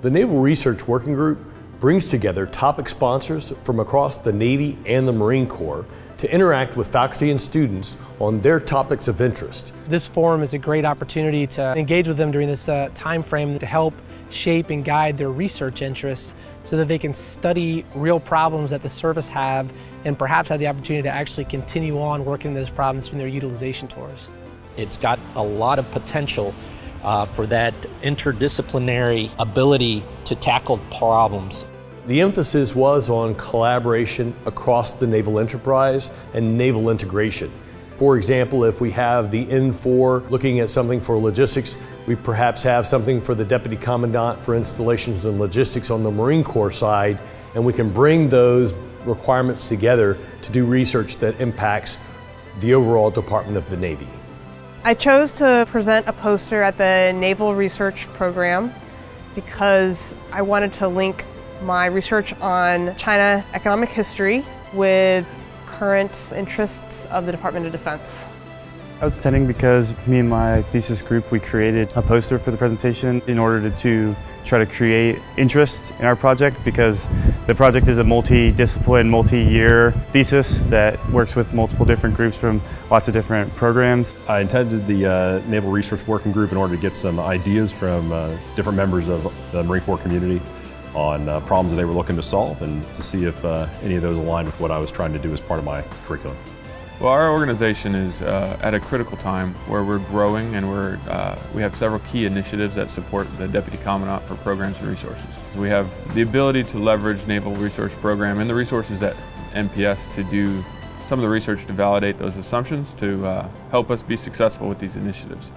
The Naval Research Working Group brings together topic sponsors from across the Navy and the Marine Corps to interact with faculty and students on their topics of interest. This forum is a great opportunity to engage with them during this time frame to help shape and guide their research interests so that they can study real problems that the service have and perhaps have the opportunity to actually continue on working those problems in their utilization tours. It's got a lot of potential for that interdisciplinary ability to tackle problems. The emphasis was on collaboration across the naval enterprise and naval integration. For example, if we have the N4 looking at something for logistics, we perhaps have something for the Deputy Commandant for installations and logistics on the Marine Corps side, and we can bring those requirements together to do research that impacts the overall Department of the Navy. I chose to present a poster at the Naval Research Program because I wanted to link my research on China economic history with current interests of the Department of Defense. I was attending because me and my thesis group, we created a poster for the presentation in order to try to create interest in our project, because the project is a multi-discipline, multi-year thesis that works with multiple different groups from lots of different programs. I attended the Naval Research Working Group in order to get some ideas from different members of the Marine Corps community on problems that they were looking to solve, and to see if any of those aligned with what I was trying to do as part of my curriculum. Well, our organization is at a critical time where we're growing, and we have several key initiatives that support the Deputy Commandant for programs and resources. So we have the ability to leverage Naval Research Program and the resources at NPS to do some of the research to validate those assumptions to help us be successful with these initiatives.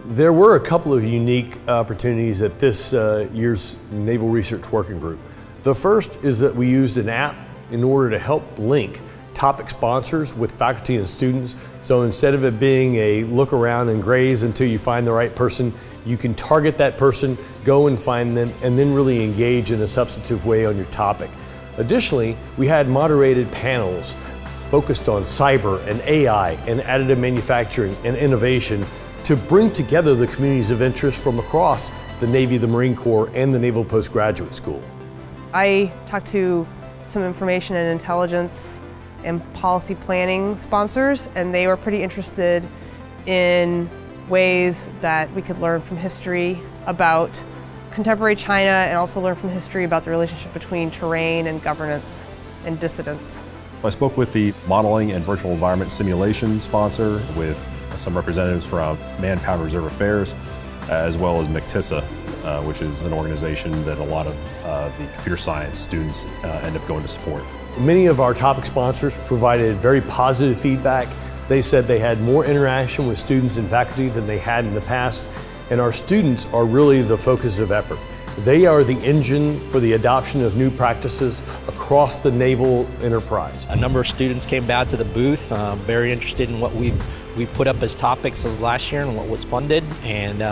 There were a couple of unique opportunities at this year's Naval Research Working Group. The first is that we used an app in order to help link topic sponsors with faculty and students. So instead of it being a look around and graze until you find the right person, you can target that person, go and find them, and then really engage in a substantive way on your topic. Additionally, we had moderated panels focused on cyber and AI and additive manufacturing and innovation to bring together the communities of interest from across the Navy, the Marine Corps, and the Naval Postgraduate School. I talked to some information and intelligence and policy planning sponsors, and they were pretty interested in ways that we could learn from history about contemporary China, and also learn from history about the relationship between terrain and governance and dissidence. I spoke with the modeling and virtual environment simulation sponsor, with some representatives from Manpower Reserve Affairs, as well as MCTISA, which is an organization that a lot of the computer science students end up going to support. Many of our topic sponsors provided very positive feedback. They said they had more interaction with students and faculty than they had in the past, and our students are really the focus of effort. They are the engine for the adoption of new practices across the naval enterprise. A number of students came down to the booth, very interested in what we put up as topics as last year and what was funded, and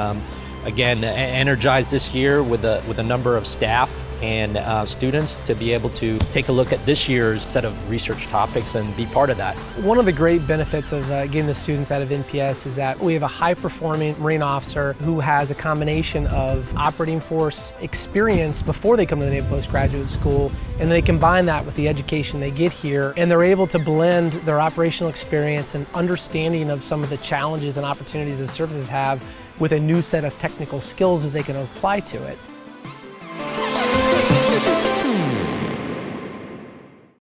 again, energized this year with a number of staff and students to be able to take a look at this year's set of research topics and be part of that. One of the great benefits of getting the students out of NPS is that we have a high-performing Marine officer who has a combination of operating force experience before they come to the Naval Postgraduate School, and they combine that with the education they get here, and they're able to blend their operational experience and understanding of some of the challenges and opportunities the services have with a new set of technical skills that they can apply to it.